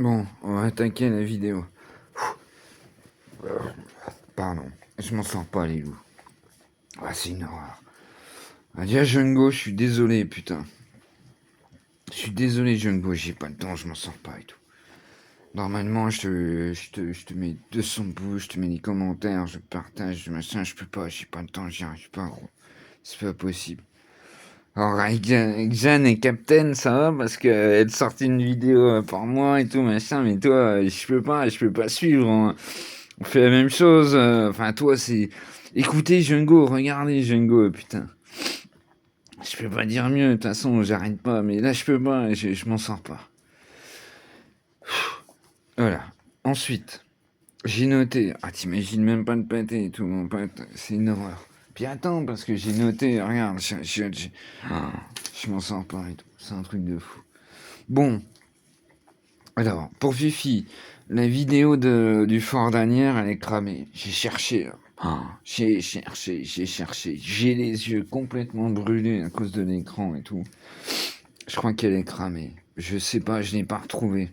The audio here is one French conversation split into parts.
Bon, on va attaquer la vidéo. Pardon, je m'en sors pas, les loups. Ah, c'est une horreur. Ah, déjà, Jungo, je suis désolé, putain. Je suis désolé, Jungo, j'ai pas le temps, je m'en sors pas et tout. Normalement, je te mets 200 pouces, je te mets des commentaires, je partage, machin, je peux pas, j'ai pas le temps, j'y arrive pas, gros. C'est pas possible. Alors, avec Jeanne et Captain, ça va, parce qu'elle sortait une vidéo par mois et tout, machin, mais toi, je peux pas suivre, hein. On fait la même chose, enfin, toi, c'est... Écoutez, Jungo, regardez, Jungo, putain. Je peux pas dire mieux, de toute façon, j'arrête pas, mais là, je peux pas, je m'en sors pas. Voilà. Ensuite, j'ai noté... Ah, t'imagines même pas le pâté et tout, mon pote, c'est une horreur. Puis attends, parce que j'ai noté, regarde, je m'en sors pas et tout, c'est un truc de fou. Bon, alors, pour Fifi, la vidéo du Fort d'Anières, elle est cramée. J'ai cherché, là. J'ai cherché. J'ai les yeux complètement brûlés à cause de l'écran et tout. Je crois qu'elle est cramée. Je sais pas, je l'ai pas retrouvée.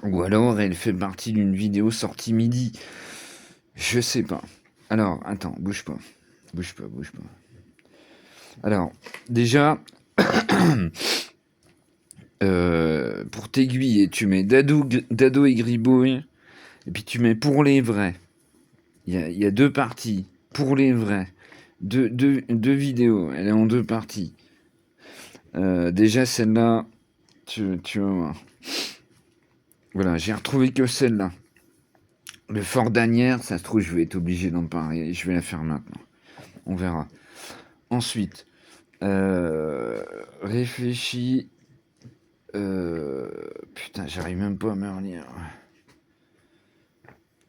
Ou alors, elle fait partie d'une vidéo sortie midi. Je sais pas. Alors, attends, bouge pas. Bouge pas. Alors, déjà, pour t'aiguiller, tu mets Dado et Gribouille, et puis tu mets pour les vrais. Il y a deux parties. Pour les vrais. Deux vidéos. Elle est en deux parties. Déjà, celle-là, tu vas voir. Voilà, j'ai retrouvé que celle-là. Le Fort d'Anières, ça se trouve, je vais être obligé d'en parler. Je vais la faire maintenant. On verra. Ensuite, réfléchis. Putain, j'arrive même pas à me relire.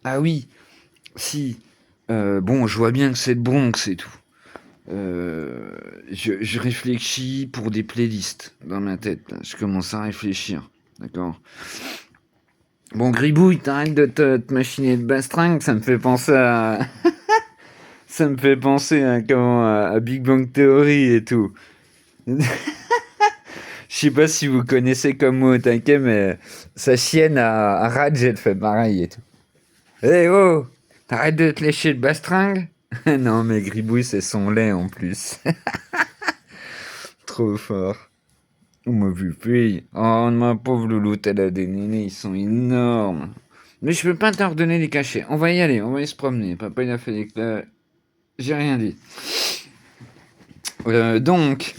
Ah oui, si. Bon, je vois bien que c'est de Bronx et tout. Je réfléchis pour des playlists dans ma tête. Là. Je commence à réfléchir. D'accord. Bon, Gribouille, t'arrêtes de te machiner de bastringue. Ça me fait penser à. Ça me fait penser à, à Big Bang Theory et tout. Je sais pas si vous connaissez comme mot au taquet, mais sa chienne à Raj, elle fait pareil et tout. Eh hey, oh, t'arrêtes de te lécher le bastringue. Non, mais Gribouille, c'est son lait en plus. Trop fort. On m'a vu fille. Oh, ma pauvre louloute, elle a des nénés, ils sont énormes. Mais je peux pas te redonner les cachets. On va y aller, on va y se promener. Papa, il a fait des... J'ai rien dit. Donc...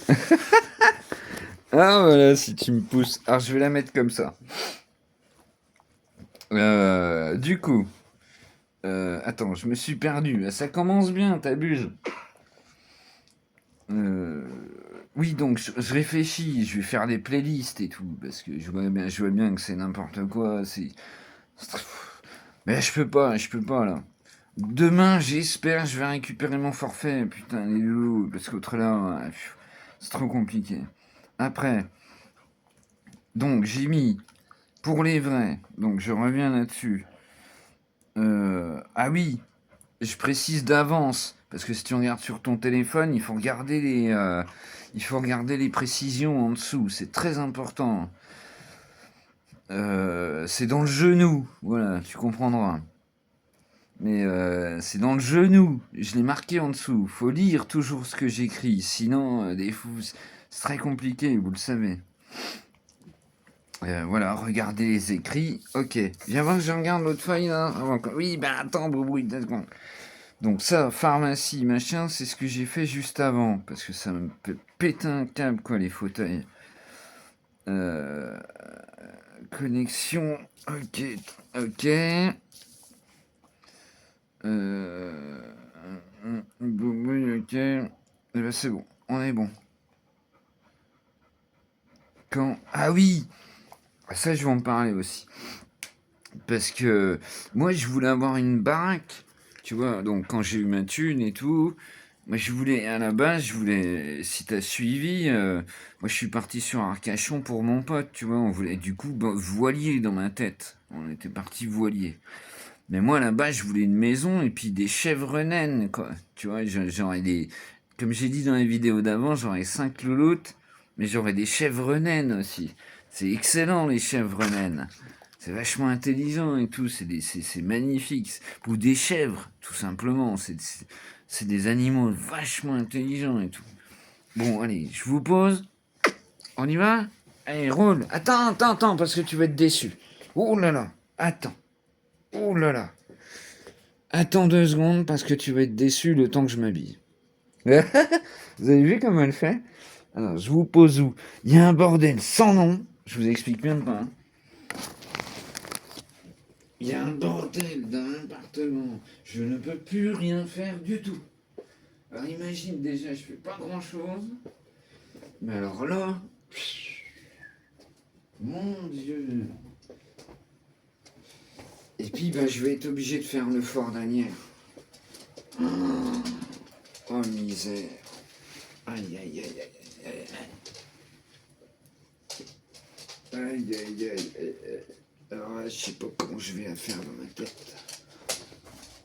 ah, voilà, si tu me pousses. Alors, je vais la mettre comme ça. Du coup... attends, je me suis perdu. Ça commence bien, t'abuses. Oui, donc je réfléchis, je vais faire des playlists et tout, parce que je vois bien que c'est n'importe quoi. Mais là, je peux pas là. Demain, j'espère, je vais récupérer mon forfait, putain, les loups, parce qu'autrement, là, c'est trop compliqué. Après, donc j'ai mis pour les vrais, donc je reviens là-dessus. Ah oui, je précise d'avance, parce que si tu regardes sur ton téléphone, il faut regarder les précisions en dessous, c'est très important. C'est dans le genou, voilà, tu comprendras. Mais c'est dans le genou, je l'ai marqué en dessous. Faut lire toujours ce que j'écris, sinon, des fois, c'est très compliqué, vous le savez. Voilà, regardez les écrits. Ok, viens voir que je regarde l'autre feuille là. Oui, ben attends, Boubou, 2 secondes. Donc ça, pharmacie, machin, c'est ce que j'ai fait juste avant, parce que ça me pète un câble, quoi, les fauteuils. Euh, connexion, ok. Oui, ok. Eh ben c'est bon, on est bon. Quand... Ah oui, ça je vais en parler aussi. Parce que moi je voulais avoir une baraque, tu vois, donc quand j'ai eu ma thune et tout, moi je voulais, à la base, je voulais, si t'as suivi, moi je suis parti sur Arcachon pour mon pote, tu vois, on voulait du coup voilier dans ma tête, on était parti voilier. Mais moi là-bas je voulais une maison et puis des chèvres naines, quoi, tu vois, j'aurais des, comme j'ai dit dans les vidéos d'avant, j'aurais 5 louloutes, mais j'aurais des chèvres naines aussi. C'est excellent, les chèvres naines. C'est vachement intelligent et tout, c'est magnifique. Ou des chèvres, tout simplement. C'est des animaux vachement intelligents et tout. Bon, allez, je vous pose. On y va? Allez, roule. Attends, parce que tu vas être déçu. Oh là là, attends. Oh là là. Attends 2 secondes, parce que tu vas être déçu le temps que je m'habille. Vous avez vu comment elle fait? Alors, je vous pose où? Il y a un bordel sans nom. Je vous explique même pas. Hein. Il y a un bordel dans l'appartement. Je ne peux plus rien faire du tout. Alors imagine déjà, je fais pas grand chose. Mais alors là, mon Dieu. Et puis bah, je vais être obligé de faire le fort d'Anière. Oh misère. Aïe aïe aïe aïe aïe aïe. Aïe aïe aïe. Alors là, je sais pas comment je vais la faire dans ma tête.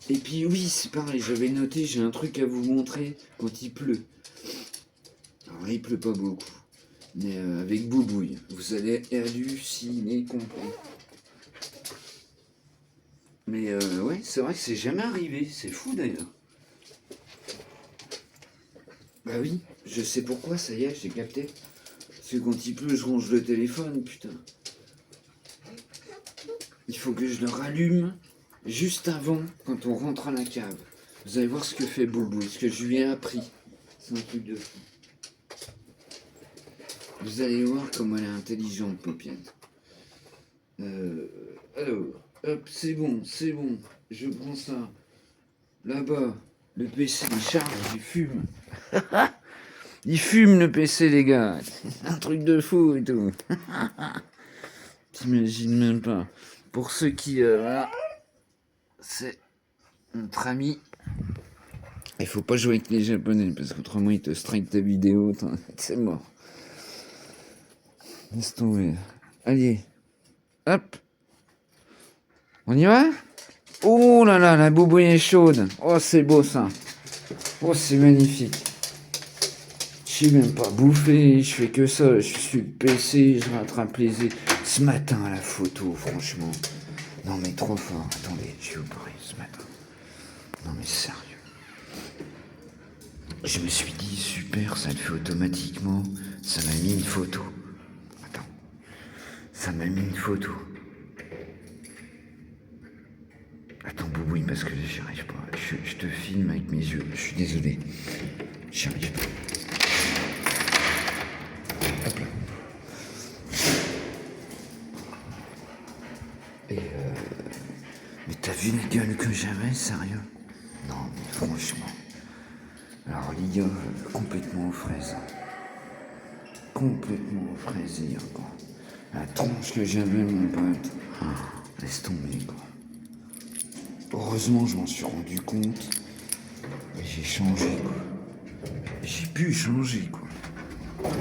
Et puis oui, c'est pareil, j'avais noté, j'ai un truc à vous montrer quand il pleut. Alors il pleut pas beaucoup, mais avec Boubouille, vous allez halluciner complet. Mais ouais, c'est vrai que c'est jamais arrivé, c'est fou d'ailleurs. Bah oui, je sais pourquoi, ça y est, j'ai capté. Parce que quand il pleut, je range le téléphone, putain. Il faut que je le rallume juste avant, quand on rentre à la cave. Vous allez voir ce que fait Boubou, ce que je lui ai appris. C'est un truc de fou. Vous allez voir comment elle est intelligente, Paupiette. Alors, hop, c'est bon. Je prends ça. Là-bas, le PC il charge, il fume. Il fume le PC, les gars. C'est un truc de fou et tout. T'imagines même pas. Pour ceux qui... voilà, c'est notre ami. Il faut pas jouer avec les Japonais, parce qu'autrement ils te strike ta vidéo. C'est mort. Laisse tomber. Allez. Hop. On y va? Oh là là, la boubouille est chaude. Oh, c'est beau ça. Oh, c'est magnifique. Je sais même pas bouffer, je fais que ça. Je suis le PC, je rattrape les... Ce matin, la photo, franchement. Non mais trop fort. Attendez, je vais vous parler ce matin. Non mais sérieux. Je me suis dit, super, ça le fait automatiquement. Ça m'a mis une photo. Attends. Ça m'a mis une photo. Attends, Boubouille, parce que j'y arrive pas. Je te filme avec mes yeux. Je suis désolé. J'y arrive pas. Hop là. Et mais t'as vu la gueule que j'avais, sérieux? Non, mais franchement. Alors, l'IA, complètement aux fraises. Complètement aux fraises, hier, quoi. La tronche que j'avais, mon pote. Laisse tomber, quoi. Heureusement, je m'en suis rendu compte. Et j'ai changé, quoi. J'ai pu changer, quoi.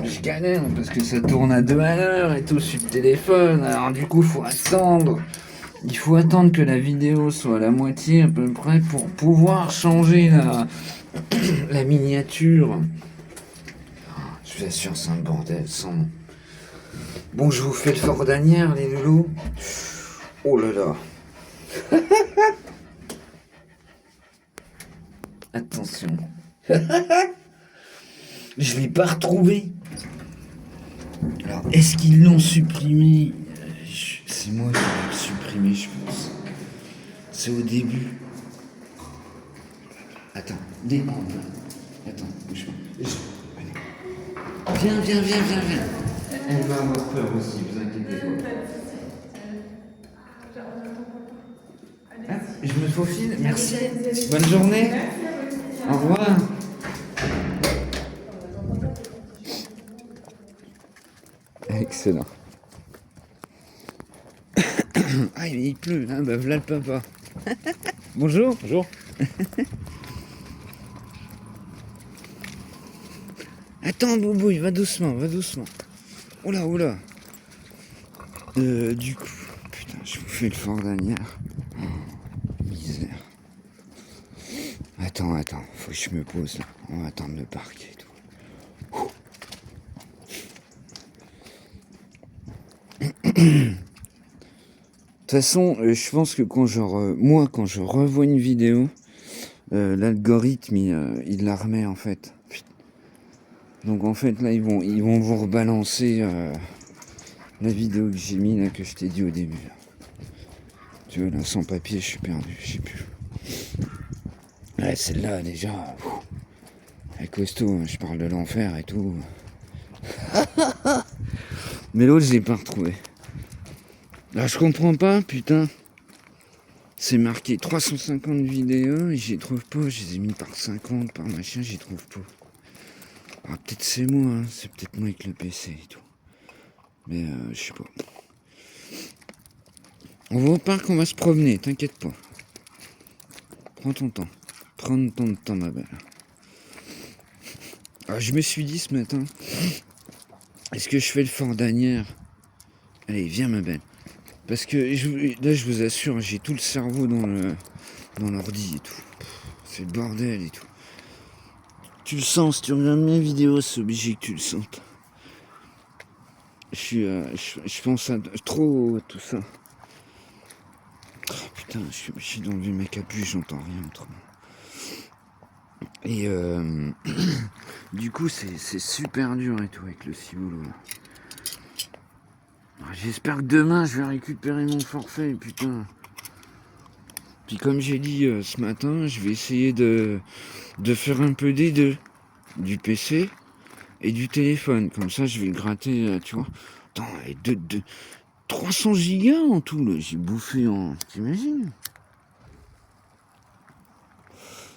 Je galère parce que ça tourne à 2 à l'heure et tout sur le téléphone. Alors, du coup, faut attendre. Il faut attendre que la vidéo soit à la moitié à peu près pour pouvoir changer la miniature. Je vous assure, c'est un bordel sans nom. Bon, je vous fais le fort d'Anière, les loulous. Oh là là. Attention. Je l'ai pas retrouvé. Alors, est-ce qu'ils l'ont supprimé? C'est moi qui l'ai supprimé, je pense. C'est au début. Attends, décompte. Attends, bouge pas. Viens. Elle va avoir peur aussi, vous inquiétez pas. Ah, je me faufile, merci. Bonne journée. Au revoir. Excellent. Ah, il pleut, hein, bah voilà le papa. Bonjour. Bonjour. Attends, Boubouille, va doucement. Oula. Du coup, putain, je vous fais le fort d'Anière. Misère. Attends, faut que je me pose là. On va attendre le parquet et tout. toute façon, je pense que quand moi, quand je revois une vidéo, l'algorithme, il la remet en fait. Donc en fait, là, ils vont vous rebalancer la vidéo que j'ai mis, là, que je t'ai dit au début. Là. Tu vois, là, sans papier, je suis perdu, je sais plus. Ouais, celle-là, déjà, elle est costaud, hein, je parle de l'enfer et tout. Mais l'autre, je l'ai pas retrouvé. Là, je comprends pas, putain. C'est marqué 350 vidéos et j'y trouve pas. Je les ai mis par 50, par machin, j'y trouve pas. Ah, peut-être c'est moi, hein. C'est peut-être moi avec le PC et tout. Mais je sais pas. On va au parc, on va se promener, t'inquiète pas. Prends ton temps. Prends ton temps, ma belle. Alors, je me suis dit ce matin, est-ce que je fais le fort d'Anières? Allez, viens, ma belle. Parce que là, je vous assure, j'ai tout le cerveau dans l'ordi et tout. C'est le bordel et tout. Tu le sens, si tu regardes mes vidéos, c'est obligé que tu le sentes. Je pense à trop tout ça. Oh, putain, je suis obligé d'enlever ma capuche, j'entends rien autrement. Et du coup, c'est super dur et tout avec le ciboulot. J'espère que demain, je vais récupérer mon forfait, putain. Puis comme j'ai dit ce matin, je vais essayer de faire un peu des deux. Du PC et du téléphone. Comme ça, je vais le gratter, tu vois. Attends, 300 gigas en tout, là. J'ai bouffé en... T'imagines?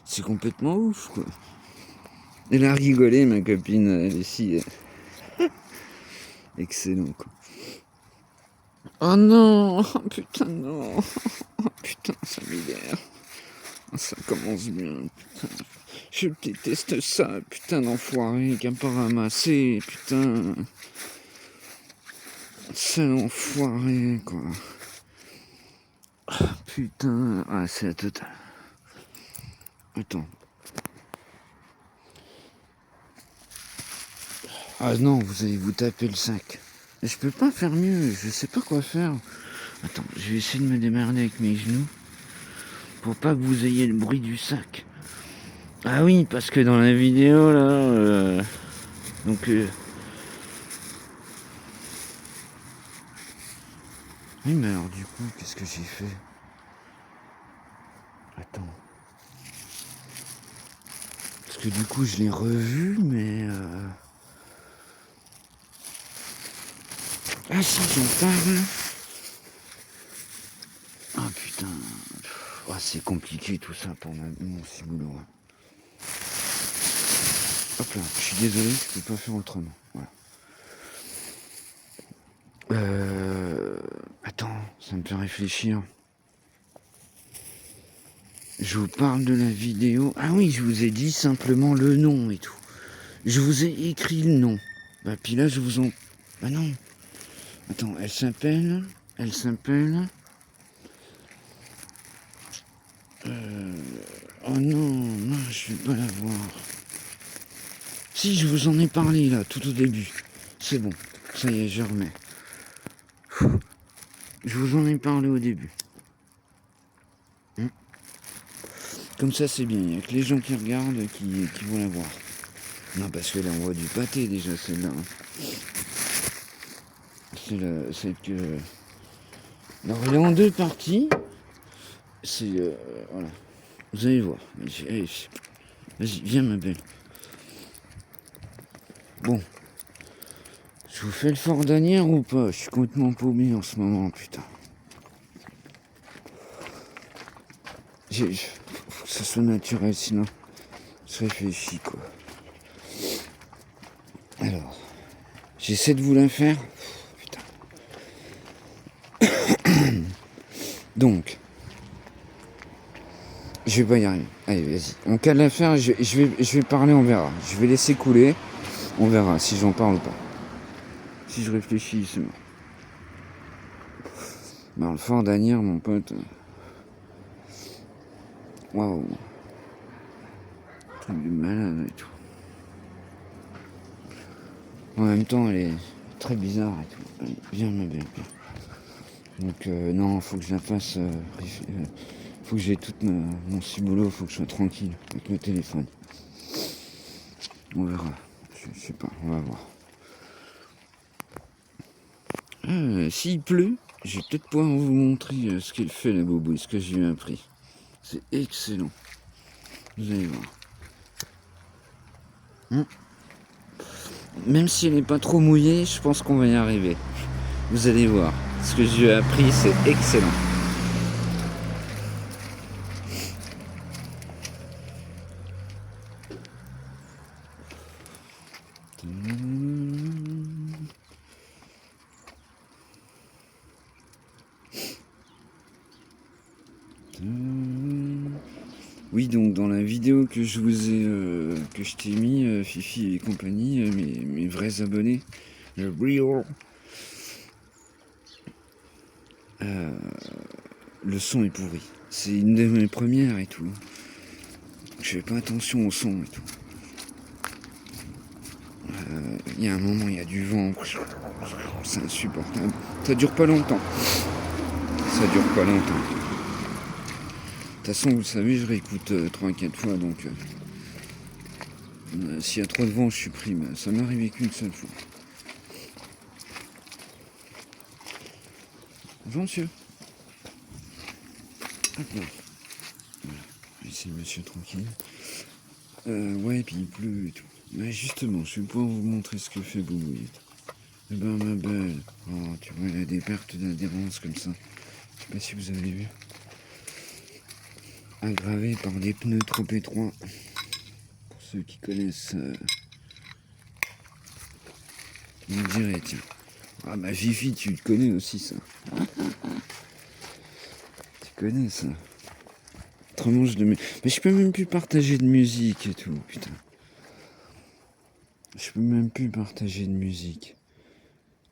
C'est complètement ouf, quoi. Elle a rigolé, ma copine, elle est si... excellent, quoi. Oh non, oh, putain, non. Oh, putain, ça m'énerve. Ça commence bien, putain. Je déteste ça, putain d'enfoiré qui a pas ramassé, putain. C'est l'enfoiré, quoi. Ah, putain, ah, c'est la totale. Attends. Ah non, vous allez vous taper le sac. Je peux pas faire mieux, je sais pas quoi faire. Attends, je vais essayer de me démerder avec mes genoux pour pas que vous ayez le bruit du sac. Ah oui, parce que dans la vidéo là, donc oui, mais alors du coup, qu'est-ce que j'ai fait? Attends. Parce que du coup, je l'ai revu, mais ah si, j'en parle. Ah putain. Oh, c'est compliqué tout ça pour mon ciboulot. Hop là, je suis désolé, je peux pas faire autrement. Voilà. Attends, ça me fait réfléchir. Je vous parle de la vidéo. Ah oui, je vous ai dit simplement le nom et tout. Je vous ai écrit le nom. Bah puis là, je vous en... Bah non. Attends, elle s'appelle... Oh non, non, je vais pas la voir. Si, je vous en ai parlé là, tout au début. C'est bon, ça y est, je remets. Je vous en ai parlé au début. Comme ça, c'est bien. Il n'y a que les gens qui regardent qui vont la voir. Non, parce que là, on voit du pâté déjà, celle-là. C'est celle que... Alors, elle est en deux parties. C'est... voilà. Vous allez voir. Allez, vas-y, viens, ma belle. Bon. Je vous fais le fort d'Anières ou pas? Je suis complètement paumé en ce moment, putain. Faut que ça soit naturel, sinon je réfléchis, quoi. Alors, j'essaie de vous la faire. Putain. Donc, je vais pas y arriver. Allez, vas-y. On cale l'affaire, je vais parler, on verra. Je vais laisser couler, on verra si j'en parle ou pas. Si je réfléchis, c'est mort. Dans le fort d'Anières, mon pote. Waouh. Truc de malade et tout. En même temps, elle est très bizarre et tout. Allez, viens, ma belle. Donc non, faut que je la fasse. Faut que j'ai tout mon ciboulot, faut que je sois tranquille avec le téléphone. On verra. Je sais pas, on va voir. S'il pleut, je vais peut-être pouvoir vous montrer ce qu'elle fait la boubouille, ce que j'ai appris. C'est excellent. Vous allez voir. Même si elle n'est pas trop mouillée, je pense qu'on va y arriver. Vous allez voir. Ce que j'ai appris, c'est excellent. Oui, donc dans la vidéo que je vous ai, que je t'ai mis, Fifi et compagnie, mes vrais abonnés, le real, le son est pourri. C'est une de mes premières et tout. Je fais pas attention au son et tout. Il y a un moment, il y a du vent, c'est insupportable. Ça dure pas longtemps. Ça dure pas longtemps. De toute façon, vous le savez, je réécoute 3-4 fois, donc s'il y a trop de vent, je supprime. Ça m'est arrivé qu'une seule fois. Bonjour, monsieur. Hop là. Voilà. Ici, monsieur tranquille. Ouais, puis il pleut et tout. Mais justement, je vais pouvoir vous montrer ce que fait Boubou. Eh ben, ma belle. Oh, tu vois, il a des pertes d'adhérence comme ça. Je sais pas si vous avez vu. Aggravé par des pneus trop étroits. Pour ceux qui connaissent, ils me diraient, tiens. Ah bah Fifi, tu le connais aussi ça. Tu connais ça. Autrement je mais je peux même plus partager de musique et tout, putain. Je peux même plus partager de musique.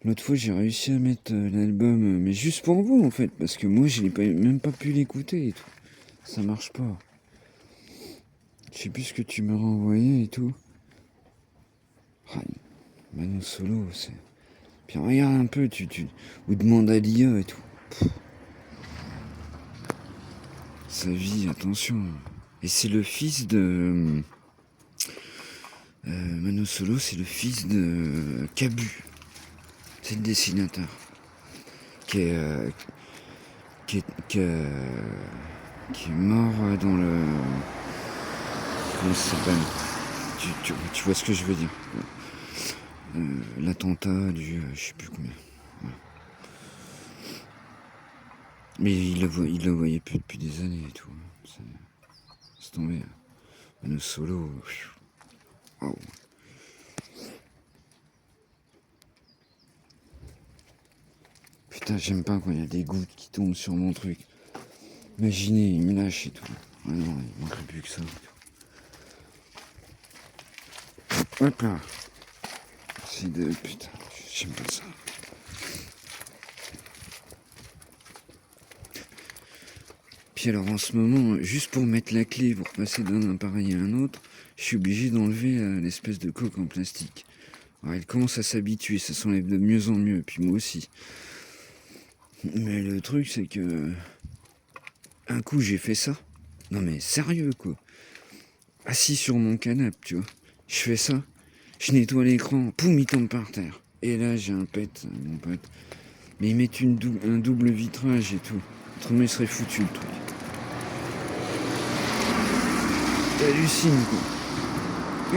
L'autre fois j'ai réussi à mettre l'album, mais juste pour vous en fait, parce que moi je n'ai même pas pu l'écouter et tout. Ça marche pas. Je sais plus ce que tu m'as renvoyé et tout. Ah, Mano Solo, c'est. Puis regarde un peu, ou demande à l'IA et tout. Sa vie, attention. Et c'est le fils de. Mano Solo, c'est le fils de Cabu. C'est le dessinateur. Qui est. Qui est mort dans le. Comment ça s'appelle tu vois ce que je veux dire. L'attentat du. Je sais plus combien. Voilà. Mais il le voyait plus depuis des années et tout. C'est tombé. Mano Solo. Waouh. Putain, j'aime pas quand il y a des gouttes qui tombent sur mon truc. Imaginez, il me lâche et tout. Ah non, il manquerait plus que ça. Hop là. C'est de. Putain, j'aime pas ça. Puis alors en ce moment, juste pour mettre la clé pour passer d'un appareil à un autre, je suis obligé d'enlever l'espèce de coque en plastique. Alors elle commence à s'habituer, ça s'enlève de mieux en mieux, puis moi aussi. Mais le truc c'est que un coup j'ai fait ça. Non mais sérieux quoi. Assis sur mon canapé, tu vois. Je fais ça, je nettoie l'écran, poum, il tombe par terre. Et là j'ai un pet, mon pote. Mais ils mettent un double vitrage et tout. Autrement il serait foutu le truc. T'hallucines quoi.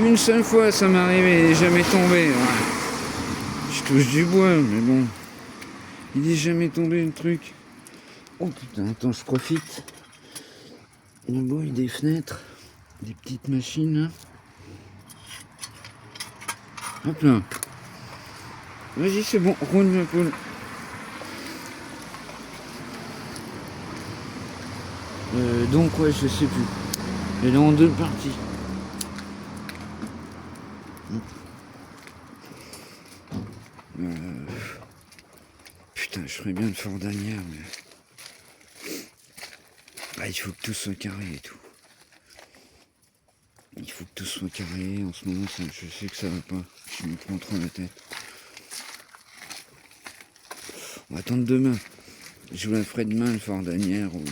Une seule fois ça m'est arrivé, il est jamais tombé. Je touche du bois, mais bon. Il est jamais tombé le truc. Oh putain, attends, je profite. Le bruit des fenêtres, des petites machines là. Hop là. Vas-y, c'est bon, roule ma poule. Donc ouais, je sais plus. Elle est en deux parties. Putain, je ferais bien de Fort Daniel, mais. Ah, il faut que tout soit carré et tout. Il faut que tout soit carré. En ce moment, je sais que ça va pas. Je me prends trop la tête. On va attendre demain. Je vous la ferai demain, le fort d'Anières. Ou...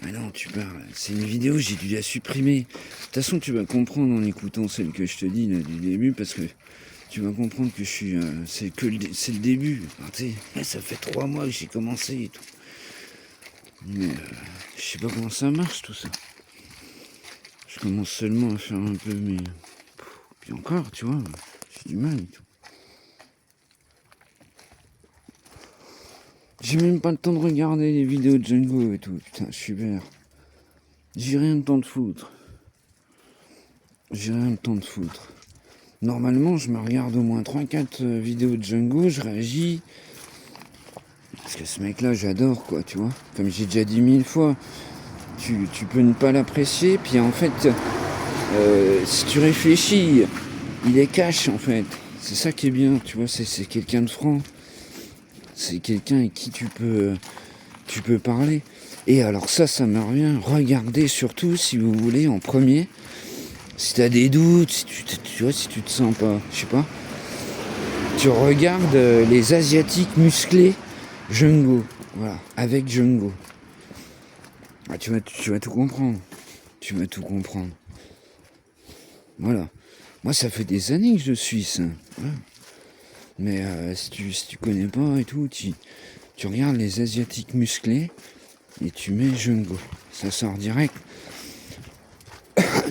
Ah non, tu parles. C'est une vidéo, j'ai dû la supprimer. De toute façon, tu vas comprendre en écoutant celle que je te dis là, du début, parce que tu vas comprendre que je suis. C'est le début. Alors, tu sais, ça fait 3 mois que j'ai commencé et tout. Mais je sais pas comment ça marche tout ça. Je commence seulement à faire un peu, mais. Puis encore, tu vois, j'ai du mal et tout. J'ai même pas le temps de regarder les vidéos de Django et tout. Putain, je suis vert. J'ai rien de temps de foutre. J'ai rien de temps de foutre. Normalement, je me regarde au moins 3-4 vidéos de Django, je réagis. Parce que ce mec-là, j'adore, quoi, tu vois. Comme j'ai déjà dit 1000 fois, tu peux ne pas l'apprécier, puis en fait, si tu réfléchis, il est cash, en fait. C'est ça qui est bien, tu vois, c'est quelqu'un de franc. C'est quelqu'un avec qui tu peux parler. Et alors ça me revient. Regardez surtout, si vous voulez, en premier. Si tu as des doutes, si tu vois, si tu te sens pas, je sais pas. Tu regardes les Asiatiques musclés Django. Voilà, avec Django. Ah, tu vas tout comprendre. Tu vas tout comprendre. Voilà. Moi, ça fait des années que je suis ça. Voilà. Mais si tu connais pas et tout, tu regardes les Asiatiques musclés et tu mets Django. Ça sort direct.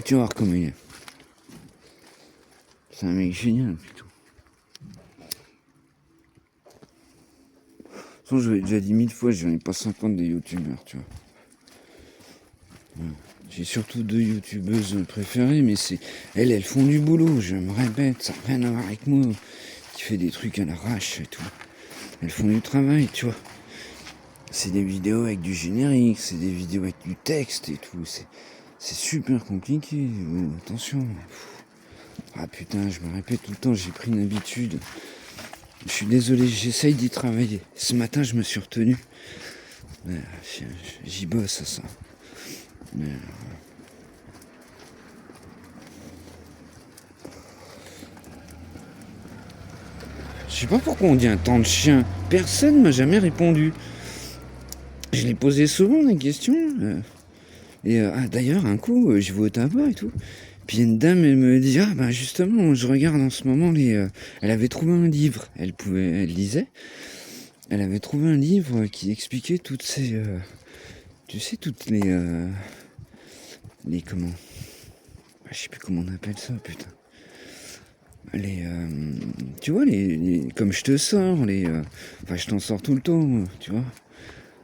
Tu vas voir comment il est. C'est un mec génial, plutôt. De toute façon, je l'ai déjà dit 1000 fois, j'en ai pas 50 des youtubeurs, tu vois. Ouais. J'ai surtout 2 youtubeuses préférées, mais elles font du boulot, je me répète, ça n'a rien à voir avec moi, qui fait des trucs à l'arrache et tout. Elles font du travail, tu vois. C'est des vidéos avec du générique, c'est des vidéos avec du texte et tout. C'est super compliqué, attention. Ah putain, je me répète tout le temps, j'ai pris une habitude. Je suis désolé, j'essaye d'y travailler. Ce matin, je me suis retenu. J'y bosse à ça. Mais, je sais pas pourquoi on dit un temps de chien. Personne m'a jamais répondu. Je l'ai posé souvent des questions. D'ailleurs, un coup, je vais au tabac et tout. Puis une dame, elle me dit, ah ben justement, je regarde en ce moment elle avait trouvé un livre. Elle lisait. Elle avait trouvé un livre qui expliquait toutes ces, tu sais, toutes les comment, je sais plus comment on appelle ça, putain. Tu vois, comme je te sors, je t'en sors tout le temps, tu vois.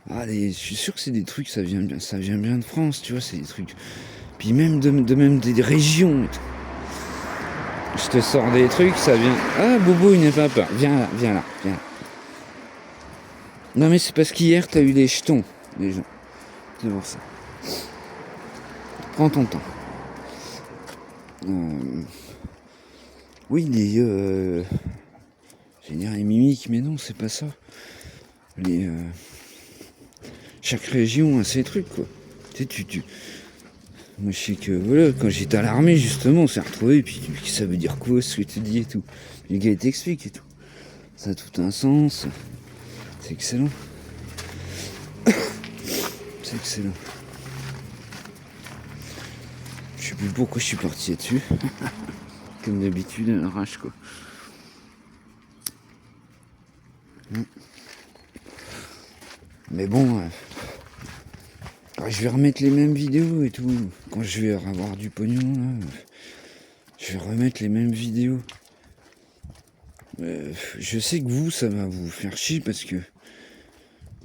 Je suis sûr que c'est des trucs, ça vient bien de France, tu vois, c'est des trucs. Puis même même des régions. Je te sors des trucs, ça vient. Ah, Boubou, il n'est pas peur. Viens là, viens là, viens là. Non, mais c'est parce qu'hier, t'as eu des jetons, les gens. C'est pour ça. Prends ton temps. Oui, j'allais dire les mimiques, mais non, c'est pas ça. Chaque région a ses trucs, quoi. Moi, je sais que, voilà, quand j'étais à l'armée, justement, on s'est retrouvés, puis ça veut dire quoi, ce que tu dis et tout. Puis le gars, il t'explique et tout. Ça a tout un sens. C'est excellent. C'est excellent. Je sais plus pourquoi je suis parti là-dessus. Comme d'habitude, à l'arrache, quoi. Mais bon, je vais remettre les mêmes vidéos et tout. Quand je vais avoir du pognon, là, je vais remettre les mêmes vidéos. Je sais que vous, ça va vous faire chier parce que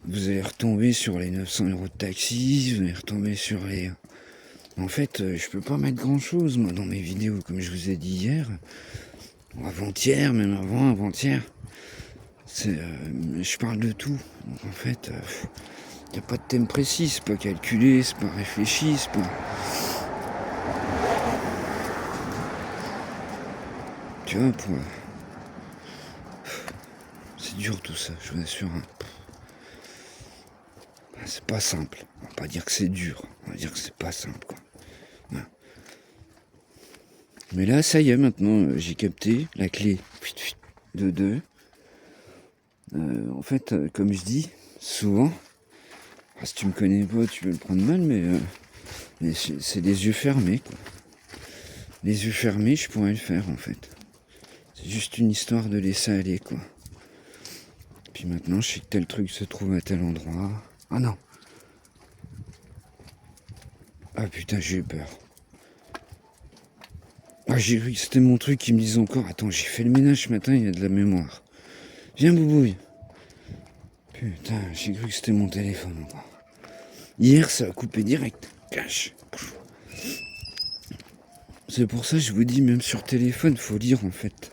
vous allez retomber sur les 900 € de taxi, vous allez retomber sur les... En fait, je peux pas mettre grand chose, moi, dans mes vidéos, comme je vous ai dit hier, ou avant-hier, même avant-hier. Je parle de tout. Donc, en fait, y a pas de thème précis, c'est pas calculé, c'est pas réfléchi, c'est pas... Tu vois, c'est dur tout ça, je vous assure. Hein. C'est pas simple. On va pas dire que c'est dur, on va dire que c'est pas simple, quoi. Voilà. Mais là, ça y est, maintenant, j'ai capté la clé de 2. En fait, comme je dis, souvent, si tu me connais pas, tu veux le prendre mal, mais c'est les yeux fermés, quoi. Les yeux fermés, je pourrais le faire, en fait. C'est juste une histoire de laisser aller, quoi. Puis maintenant, je sais que tel truc se trouve à tel endroit. Ah non. Ah putain, j'ai eu peur. Ah, j'ai cru que c'était mon truc qui me disait encore. Attends, j'ai fait le ménage ce matin, il y a de la mémoire. Viens, boubouille. Putain, j'ai cru que c'était mon téléphone encore. Hier, ça a coupé direct. Cache. C'est pour ça que je vous dis, même sur téléphone, faut lire en fait.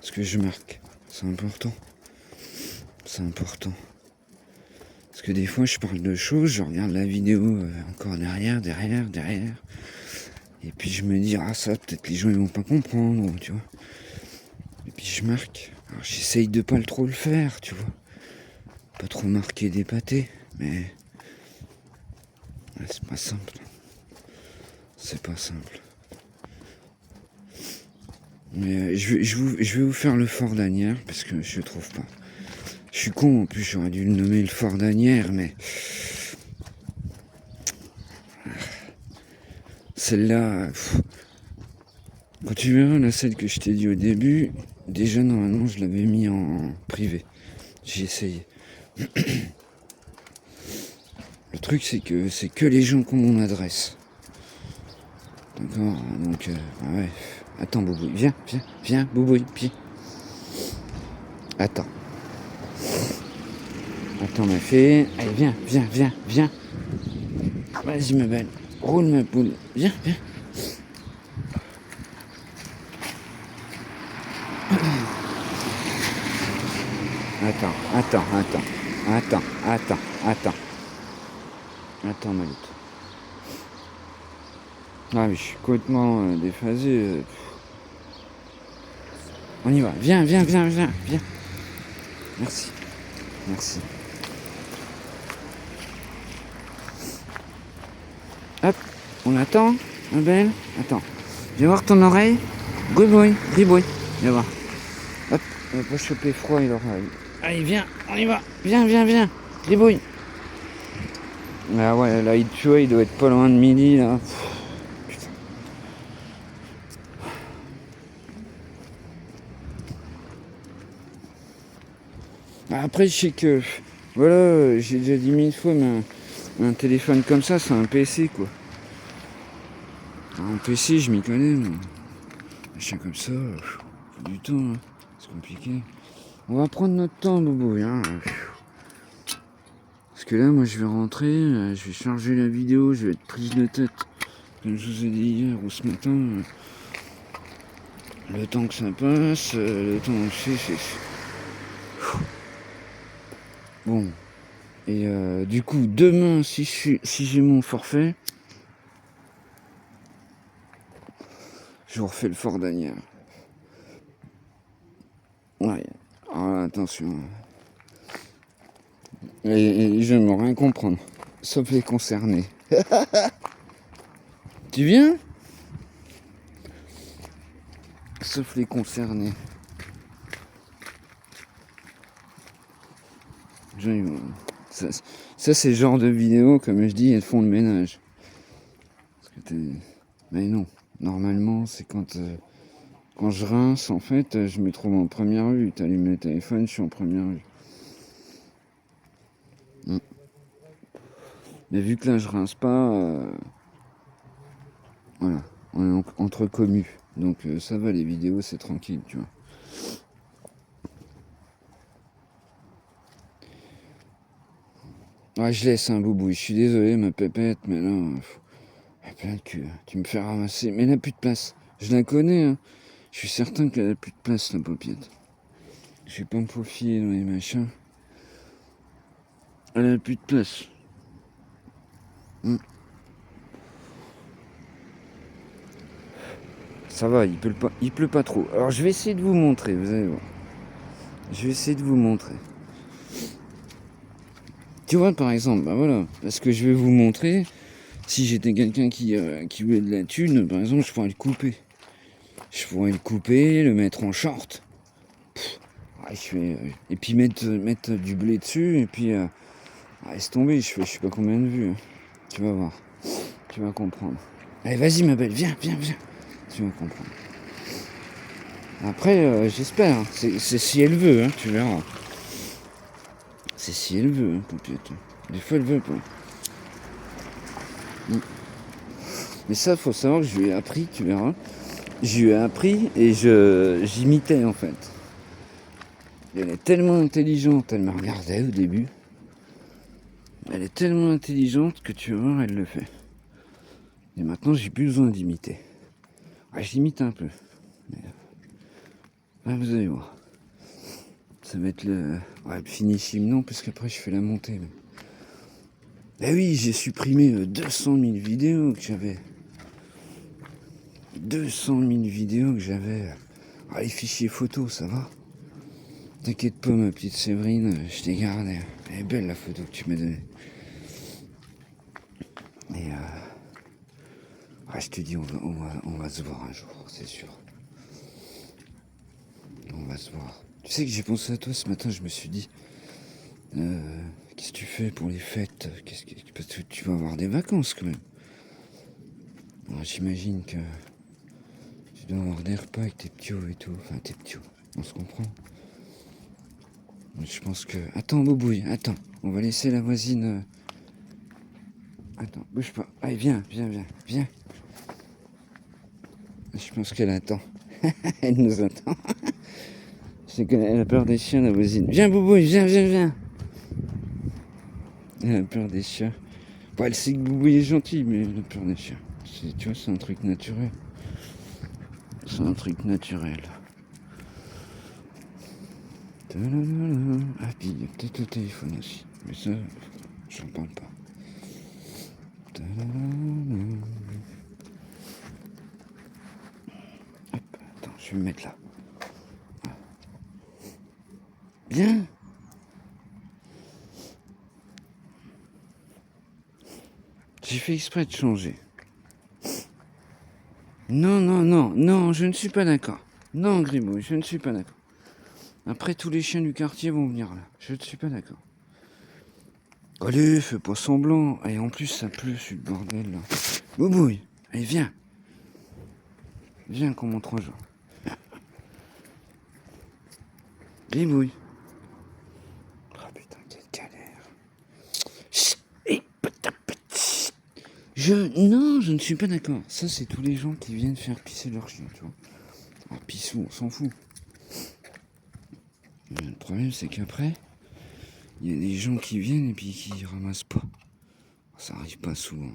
Ce que je marque. C'est important. C'est important. Parce que des fois, je parle de choses, je regarde la vidéo encore derrière. Et puis je me dis, ah ça, peut-être les gens ils vont pas comprendre, tu vois. Et puis je marque. Alors j'essaye de pas trop le faire, tu vois. Pas trop marquer des pâtés, mais ouais, c'est pas simple. C'est pas simple. Mais je vais vous faire le fort d'Anières, parce que je trouve pas. Je suis con, en plus j'aurais dû le nommer le fort d'Anières, mais... Celle-là... Quand tu verras la celle que je t'ai dit au début, déjà normalement je l'avais mis en privé. J'ai essayé. Le truc c'est que les gens qui ont mon adresse. D'accord, donc ouais. Attends Boubouille, viens Boubouille, pied. Attends ma fille. Allez viens. Vas-y ma belle, roule ma poule, viens. Attends ma lutte. Ah mais je suis complètement déphasé. On y va, viens. Merci. Hop, on attend, ma belle. Attends, viens voir ton oreille. Gribouille. Viens voir. Hop, on va pas choper froid, il aura... Allez, viens, on y va. Viens. Gribouille. Ah ouais, là, tu vois, il doit être pas loin de midi, là. Putain. Après, je sais que... Voilà, j'ai déjà dit 1000 fois, mais un téléphone comme ça, c'est un PC, quoi. Un PC, je m'y connais, mais... Un chien comme ça, faut du temps, hein. C'est compliqué. On va prendre notre temps, Bobo, hein. Parce que là, moi, je vais rentrer, je vais charger la vidéo, je vais être prise de tête. Comme je vous ai dit hier ou ce matin, le temps que ça passe, le temps que c'est... Bon. Et du coup, demain, si j'ai mon forfait, je vous refais le fort d'Anières. Ouais. Alors, attention. Et je n'aime rien comprendre. Sauf les concernés. Tu viens? Sauf les concernés. Ça c'est le genre de vidéo, comme je dis, elles font le ménage. Parce que mais non, normalement, c'est quand je rince, en fait, je me trouve en première vue. T'allumes le téléphone, je suis en première vue. Mais vu que là, je rince pas, voilà, on est entre commus. Donc ça va, les vidéos, c'est tranquille, tu vois. Ouais, je laisse un boubou. Je suis désolé, ma pépette, mais là, plein de cul. Tu me fais ramasser. Mais elle n'a plus de place. Je la connais, hein. Je suis certain qu'elle n'a plus de place, la paupiette. Je vais pas me faufiler dans les machins. Elle n'a plus de place. Ça va, il pleut pas trop. Alors je vais essayer de vous montrer, vous allez voir. Je vais essayer de vous montrer. Tu vois, par exemple, bah voilà, parce que je vais vous montrer, si j'étais quelqu'un qui voulait de la thune, par exemple, je pourrais le couper. Je pourrais le couper, le mettre en short. je fais, et puis mettre du blé dessus, et puis laisse tomber, je sais pas combien de vues. Hein. Tu vas voir, tu vas comprendre. Allez, vas-y ma belle, viens. Tu vas comprendre. Après, j'espère, hein. C'est si elle veut, hein, tu verras. C'est si elle veut, hein, Poupette. Des fois, elle veut pas. Mais ça, faut savoir que je lui ai appris, tu verras. Je lui ai appris et j'imitais en fait. Elle est tellement intelligente, elle me regardait au début. Elle est tellement intelligente que tu vas voir, elle le fait. Et maintenant, j'ai plus besoin d'imiter. Ouais, j'imite un peu. Mais, vous allez voir. Ça va être le finissime, non, parce qu'après, je fais la montée. Eh oui, j'ai supprimé 200 000 vidéos que j'avais. 200 000 vidéos que j'avais. Les fichiers photos, ça va. T'inquiète pas, ma petite Séverine, je t'ai gardé. Elle est belle la photo que tu m'as donnée. Et je te dis, on va se voir un jour, c'est sûr. On va se voir. Tu sais que j'ai pensé à toi ce matin, je me suis dit, qu'est-ce que tu fais pour les fêtes? Parce que tu vas avoir des vacances quand même. Alors, j'imagine que tu dois avoir des repas avec tes petits et tout. Enfin, tes petits, on se comprend. Je pense que... Attends, Boubouille, attends. On va laisser la voisine... Attends, bouge pas. Allez, viens. Je pense qu'elle attend. Elle nous attend. C'est qu'elle a peur des chiens, la voisine. Viens, Boubouille, viens. Elle a peur des chiens. Bon, elle sait que Boubouille est gentil, mais elle a peur des chiens. Tu vois, c'est un truc naturel. Ah, puis il y a peut-être le téléphone aussi. Mais ça, j'en parle pas. Hop, attends, je vais me mettre là. Bien. J'ai fait exprès de changer. Non, je ne suis pas d'accord. Non, Gribouille, je ne suis pas d'accord. Après, tous les chiens du quartier vont venir là. Je ne suis pas d'accord. Allez, fais pas semblant. Et en plus, ça pleut sur le bordel là. Boubouille, allez, viens. Viens qu'on monte rejoint. Gribouille. Oh putain, quelle galère. Non, je ne suis pas d'accord. Ça, c'est tous les gens qui viennent faire pisser leur chien, tu vois. Alors, pissou, on s'en fout. Mais le problème, c'est qu'après, il y a des gens qui viennent et puis qui ramassent pas. Ça arrive pas souvent.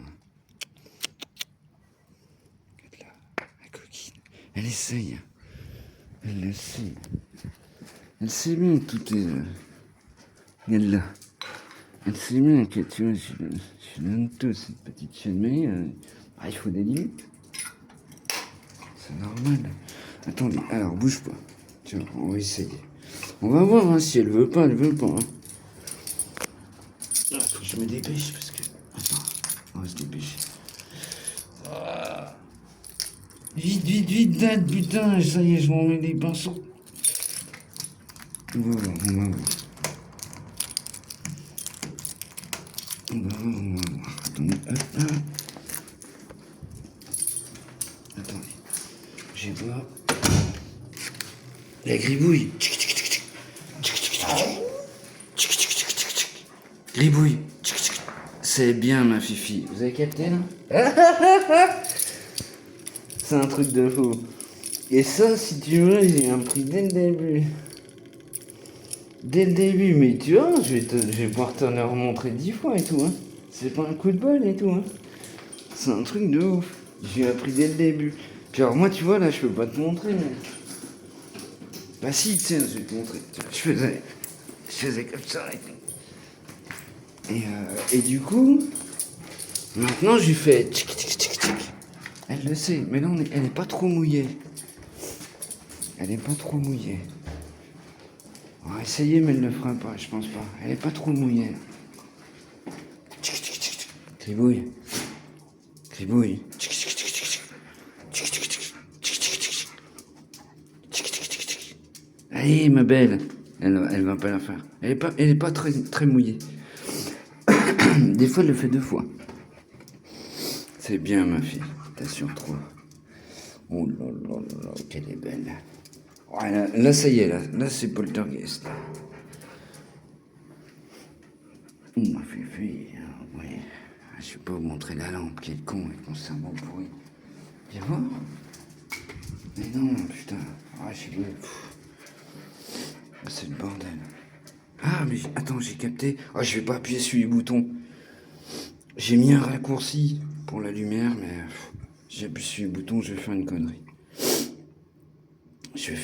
Regarde là, la coquine. Elle essaye. Elle le sait. Elle sait bien que tout est... Regarde là. Elle sait bien que, tu vois, je donne tout, cette petite chienne. Mais il faut des limites. C'est normal. Attendez, alors bouge pas. Tiens, on va essayer. On va voir hein, si elle veut pas, elle veut pas. Hein. Faut que je me dépêche parce que... Attends, on va se dépêcher. Vite, date, putain, ça y est, je m'en mets les pinceaux. On va voir. Attendez, hop. Attendez, j'ai pas... La gribouille. Gribouille. C'est bien ma fifi. Vous avez capté là? C'est un truc de fou. Et ça, si tu veux, j'ai un prix dès le début. Mais tu vois, je vais pouvoir te le remontrer 10 fois et tout. Hein. C'est pas un coup de bol et tout. Hein. C'est un truc de ouf. J'ai appris dès le début. Puis alors moi, tu vois, là, je peux pas te montrer, mais... Bah si, tiens, je vais te montrer. Je faisais comme ça et tout. Et du coup, maintenant, je lui fais tchic. Elle le sait, mais là, elle est pas trop mouillée. On va essayer, mais elle ne le fera pas, je pense pas. Elle est pas trop mouillée. Gribouille. Allez, ma belle. Elle va pas la faire. Elle est pas très, très mouillée. Des fois, elle le fait 2 fois. C'est bien, ma fille. T'as sur 3. Oh là là là, qu'elle est belle. Ouais, là, ça y est, là c'est Poltergeist. Ma fille, ouais. Je vais pas vous montrer la lampe, qui est con avec mon cerveau pourri. Viens voir. Mais non, putain. Ah, c'est le bordel. Ah, mais attends, j'ai capté. Ah, je vais pas appuyer sur les boutons. J'ai mis un raccourci pour la lumière, mais j'ai appuyé sur les boutons, je vais faire une connerie. Je vais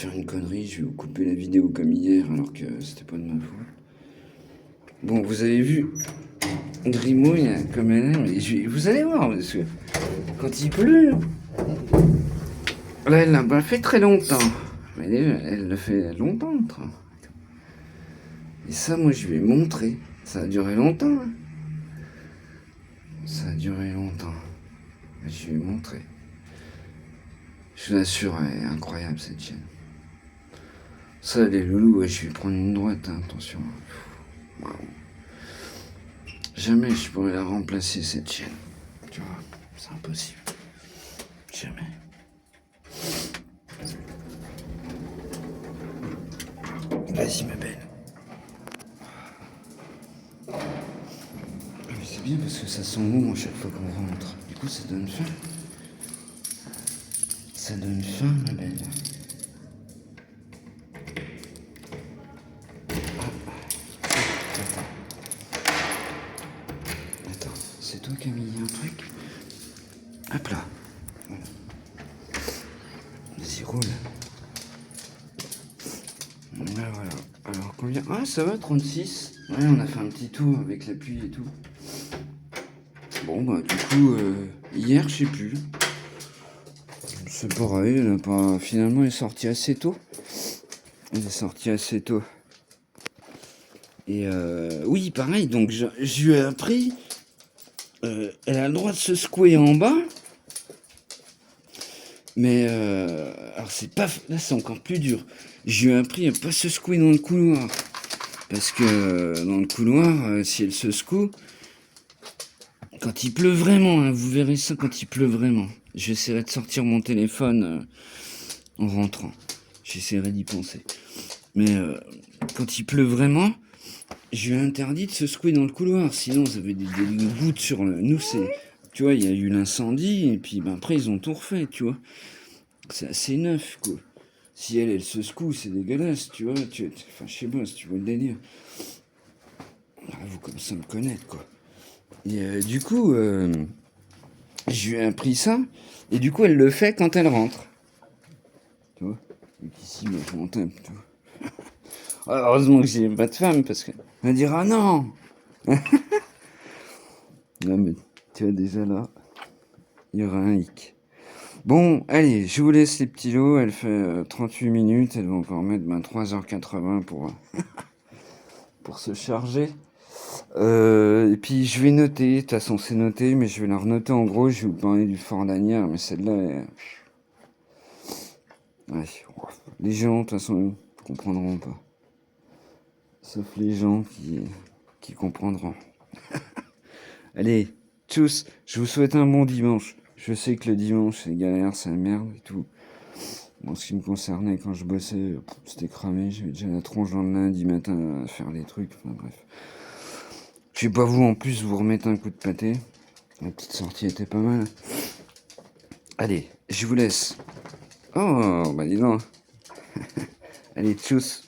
vous couper la vidéo comme hier, alors que c'était pas de ma faute. Bon, vous avez vu Grimouille comme elle est, mais vous allez voir, parce que quand il pleut, là, elle l'a pas fait très longtemps. Mais elle le fait longtemps, le train. Et ça, moi, je vais montrer. Ça a duré longtemps. Hein. Ça a duré longtemps. Je vais montrer. Je vous assure, elle est incroyable, cette chaîne. Ça, les loulous, je vais prendre une droite, hein, attention. Wow. Jamais je pourrais la remplacer, cette chaîne. Tu vois, c'est impossible. Jamais. Vas-y, ma belle. Mais c'est bien parce que ça sent mou à chaque fois qu'on rentre. Du coup, ça donne faim. Ça donne faim, ma belle. Attends, c'est toi qui as mis un truc? Hop là. Voilà. Vas-y, roule. Voilà. Alors, combien? Ah, ça va, 36. Ouais, on a fait un petit tour avec la pluie et tout. Bon, bah, du coup, hier, je sais plus. C'est pareil, finalement, elle est sortie assez tôt. Et oui, pareil, donc je lui ai appris. Elle a le droit de se secouer en bas. Mais alors c'est pas. Là, c'est encore plus dur. Je lui ai appris à pas se secouer dans le couloir. Parce que dans le couloir, si elle se secoue, quand il pleut vraiment, hein, vous verrez ça quand il pleut vraiment. J'essaierai de sortir mon téléphone en rentrant. J'essaierai d'y penser. Mais quand il pleut vraiment, je lui ai interdit de se secouer dans le couloir. Sinon, ça avait des gouttes sur le. Nous, c'est. Tu vois, il y a eu l'incendie, et puis ben, après, ils ont tout refait, tu vois. C'est assez neuf, quoi. Si elle se secoue, c'est dégueulasse, tu vois. Enfin, je sais pas si tu vois le délire. Vous, comme ça, me connaître, quoi. Et du coup, je lui ai appris ça, et du coup, elle le fait quand elle rentre. Tu vois. Donc ici, moi, je m'en tape, tu vois. Heureusement que j'ai pas de femme, parce qu'elle va dire, ah non. Non, mais tu vois, déjà là, il y aura un hic. Bon, allez, je vous laisse les petits lots. Elle fait 38 minutes. Elle va encore mettre 3h80 pour se charger. Et puis je vais noter. De toute façon, c'est noté, mais je vais la renoter en gros. Je vais vous parler du Fort Lanière, mais celle-là, ouais, les gens, de toute façon, ne comprendront pas. Sauf les gens qui comprendront. Allez, tchuss. Je vous souhaite un bon dimanche. Je sais que le dimanche, c'est galère, c'est la merde et tout. Bon, ce qui me concernait, quand je bossais, c'était cramé. J'avais déjà la tronche dans le lundi matin à faire les trucs. Enfin bref. Je vais pas vous, en plus, vous remettre un coup de pâté. La petite sortie était pas mal. Allez, je vous laisse. Oh, bah dis donc. Allez, tchuss.